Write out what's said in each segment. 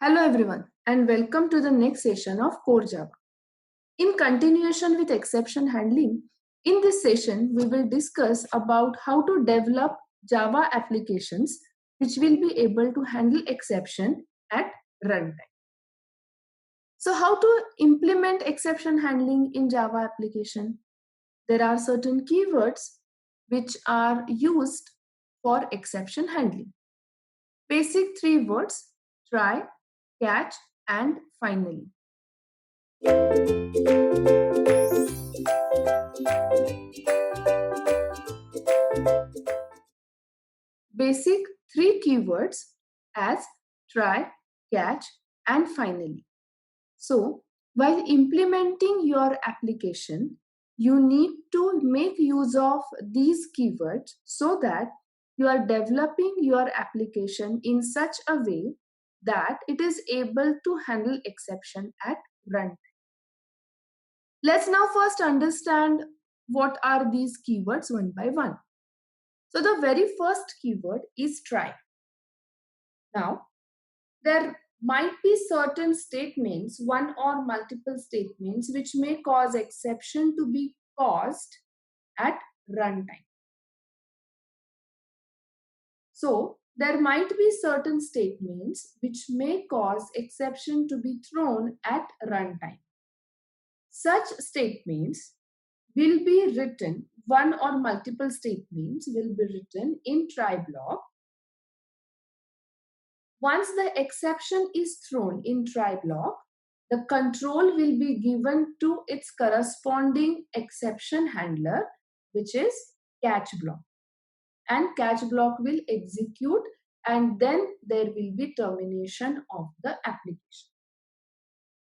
Hello everyone and welcome to the next session of Core Java. In continuation with exception handling, in this session we will discuss about how to develop Java applications which will be able to handle exception at runtime. So how to implement exception handling in Java application? There are certain keywords which are used for exception handling. Basic three words: try, catch, and finally. Basic three keywords as try, catch, and finally. So, while implementing your application, you need to make use of these keywords so that you are developing your application in such a way that it is able to handle exception at runtime. Let's now first understand what are these keywords one by one. So the very first keyword is try. Now, there might be certain statements, one or multiple statements, which may cause exception to be caused at runtime. So, there might be certain statements which may cause exception to be thrown at runtime. Such statements will be written, one or multiple statements will be written in try block. Once the exception is thrown in try block, the control will be given to its corresponding exception handler, which is catch block. And catch block will execute, and then there will be termination of the application.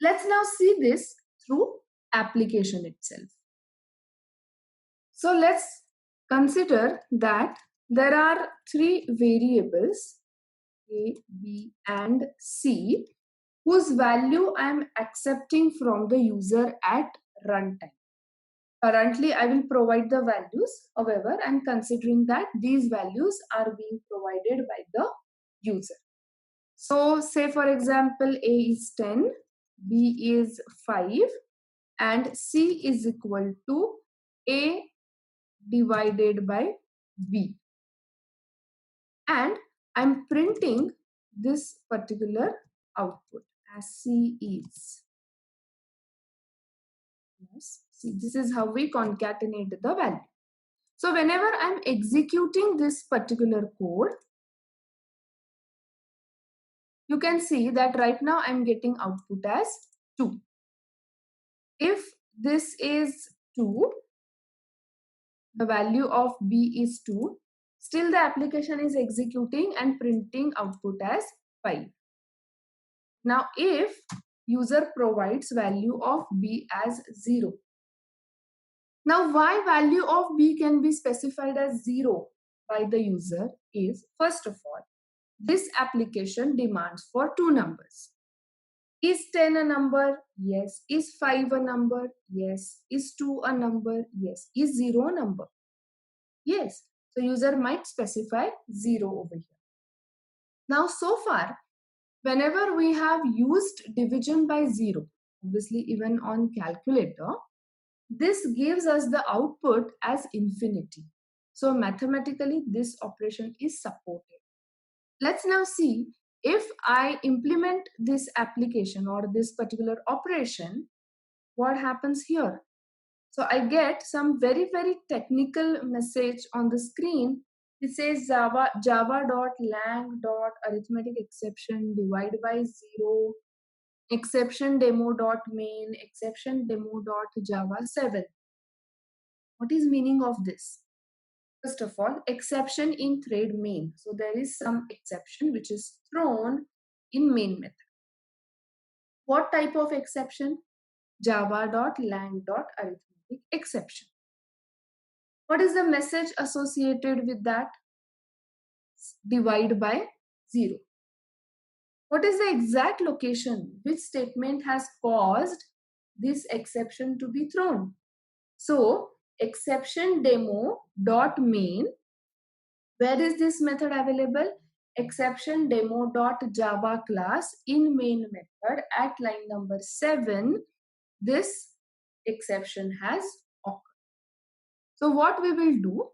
Let's now see this through application itself. So let's consider that there are three variables, A, B, and C, whose value I am accepting from the user at runtime. Currently, I will provide the values. However, I am considering that these values are being provided by the user. So, say for example, A is 10, B is 5, and C is equal to A divided by B. And I'm printing this particular output as C is. Yes. See, this is how we concatenate the value. So whenever I'm executing this particular code, you can see that right now I'm getting output as 2. If this is 2, the value of B is 2, still the application is executing and printing output as 5. Now if user provides value of B as 0. Now why value of B can be specified as 0 by the user is, first of all, this application demands for two numbers. Is 10 a number? Yes. Is 5 a number? Yes. Is 2 a number? Yes. Is 0 a number? Yes. So user might specify 0 over here. Now so far, whenever we have used division by 0, obviously even on calculator, this gives us the output as infinity. So mathematically this operation is supported. Let's now see if I implement this application or this particular operation, what happens here. So I get some very technical message on the screen. It says java.lang.arithmetic exception divide by 0 exception demo.main exception demo.java7. What is meaning of this? First of all, exception in thread main. So there is some exception which is thrown in main method. What type of exception? Java.lang.arithmetic exception. What is the message associated with that? Divide by 0. What is the exact location? Which statement has caused this exception to be thrown? So, exception demo.main. Where is this method available? exception demo.java class in main method at line number 7, this exception has occurred. So what we will do,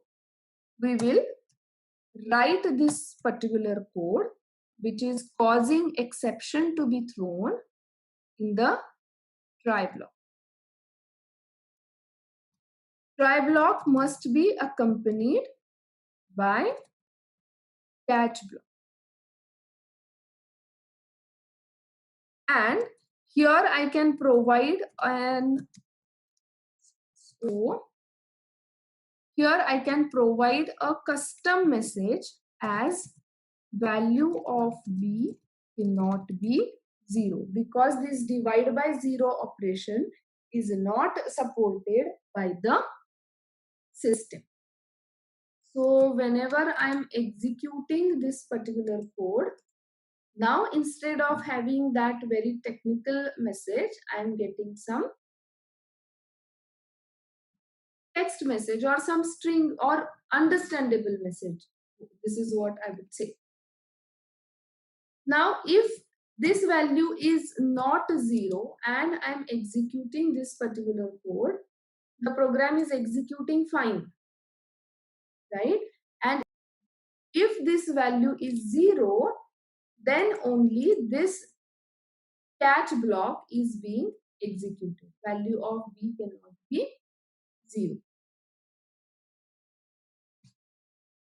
we will write this particular code which is causing exception to be thrown in the try block. Try block must be accompanied by catch block. And here I can provide an here I can provide a custom message as value of b cannot be 0 because this divide by 0 operation is not supported by the system. So whenever I'm executing this particular code, now instead of having that very technical message, I'm getting some text message or some string or understandable message. This is what I would say. Now, if this value is not 0 and I'm executing this particular code, the program is executing fine, right? And if this value is 0, then only this catch block is being executed. Value of b cannot be 0.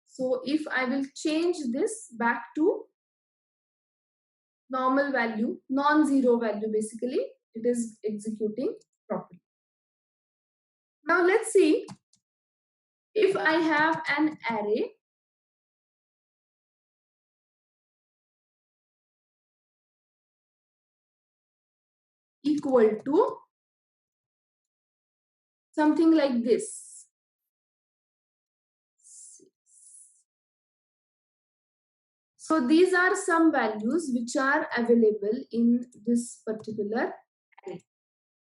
So if I will change this back to normal value, non-zero value, basically it is executing properly. Now let's see if I have an array equal to something like this. So these are some values which are available in this particular array.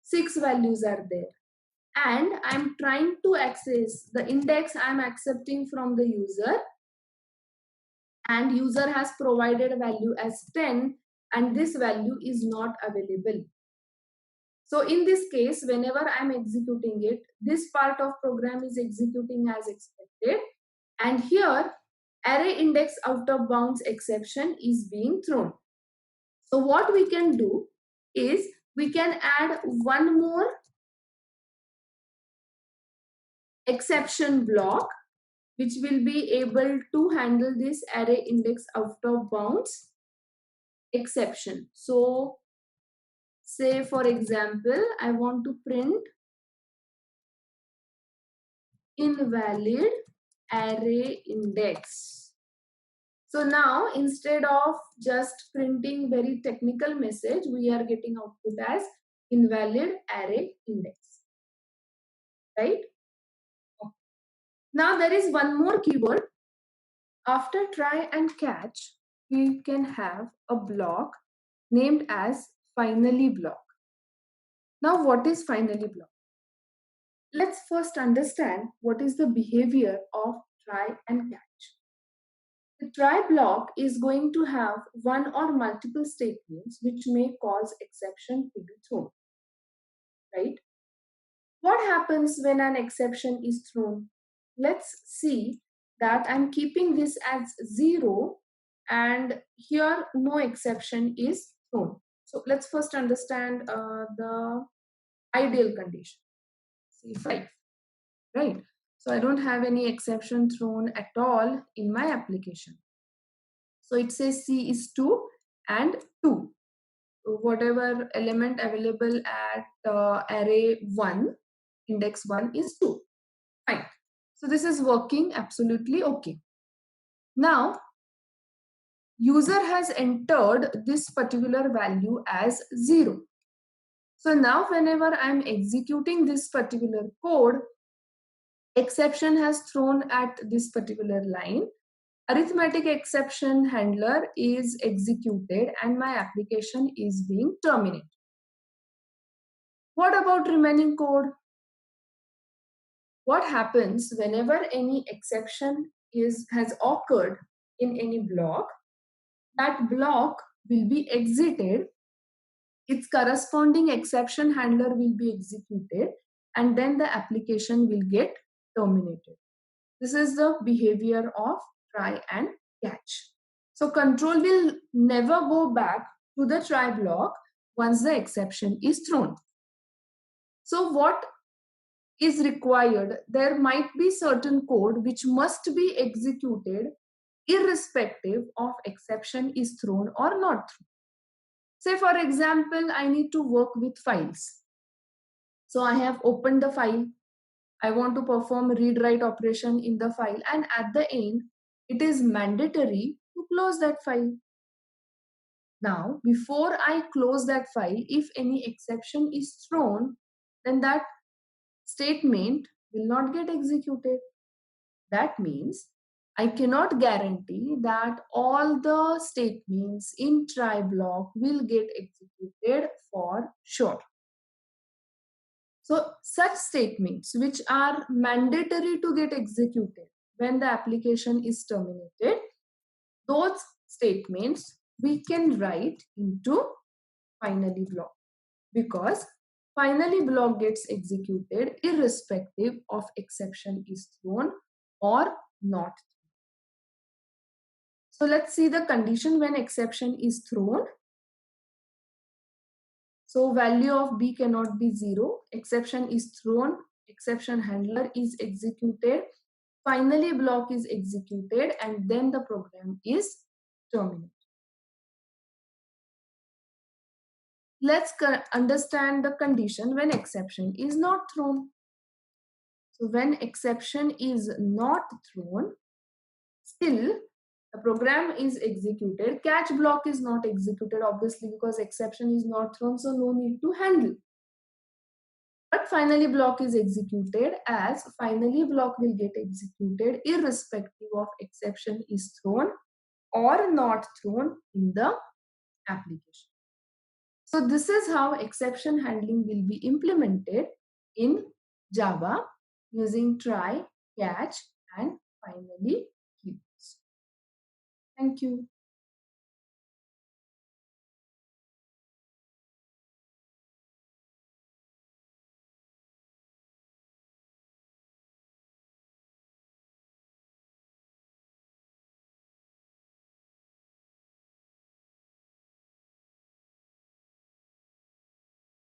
6 values are there. And I'm trying to access the index I'm accepting from the user, and user has provided a value as 10 and this value is not available. So in this case, whenever I'm executing it, this part of program is executing as expected, and here array index out of bounds exception is being thrown. So what we can do is we can add one more exception block which will be able to handle this array index out of bounds exception. So say for example, I want to print invalid array index. So now instead of just printing very technical message, we are getting output as invalid array index, right? Now there is one more keyword. After try and catch, we can have a block named as finally block. Now what is finally block? Let's first understand what is the behavior of try and catch. The try block is going to have one or multiple statements which may cause exception to be thrown, right? What happens when an exception is thrown? Let's see that I'm keeping this as 0 and here no exception is thrown. So let's first understand the ideal condition. See 5, right? So I don't have any exception thrown at all in my application. So it says C is 2 and 2. So whatever element available at array 1, index 1 is 2. Fine. So this is working absolutely okay. Now, user has entered this particular value as 0. So now whenever I'm executing this particular code, exception has thrown at this particular line. Arithmetic exception handler is executed and my application is being terminated. What about remaining code? What happens whenever any exception has occurred in any block? that block will be exited, its corresponding exception handler will be executed, and then the application will get terminated. This is the behavior of try and catch. So control will never go back to the try block once the exception is thrown. So what is required? There might be certain code which must be executed irrespective of exception is thrown or not thrown. Say for example, I need to work with files. So I have opened the file. I want to perform read-write operation in the file, and at the end, it is mandatory to close that file. Now, before I close that file, if any exception is thrown, then that statement will not get executed. That means I cannot guarantee that all the statements in try block will get executed for sure. So such statements which are mandatory to get executed when the application is terminated, those statements we can write into finally block, because finally block gets executed irrespective of exception is thrown or not. So let's see the condition when exception is thrown. So value of B cannot be 0. Exception is thrown. Exception handler is executed. Finally block is executed, and then the program is terminated. Let's understand the condition when exception is not thrown. So when exception is not thrown, still the program is executed. Catch block is not executed, obviously, because exception is not thrown, so no need to handle. But finally block is executed, as finally block will get executed irrespective of exception is thrown or not thrown in the application. So this is how exception handling will be implemented in Java using try, catch, and finally keywords. Thank you.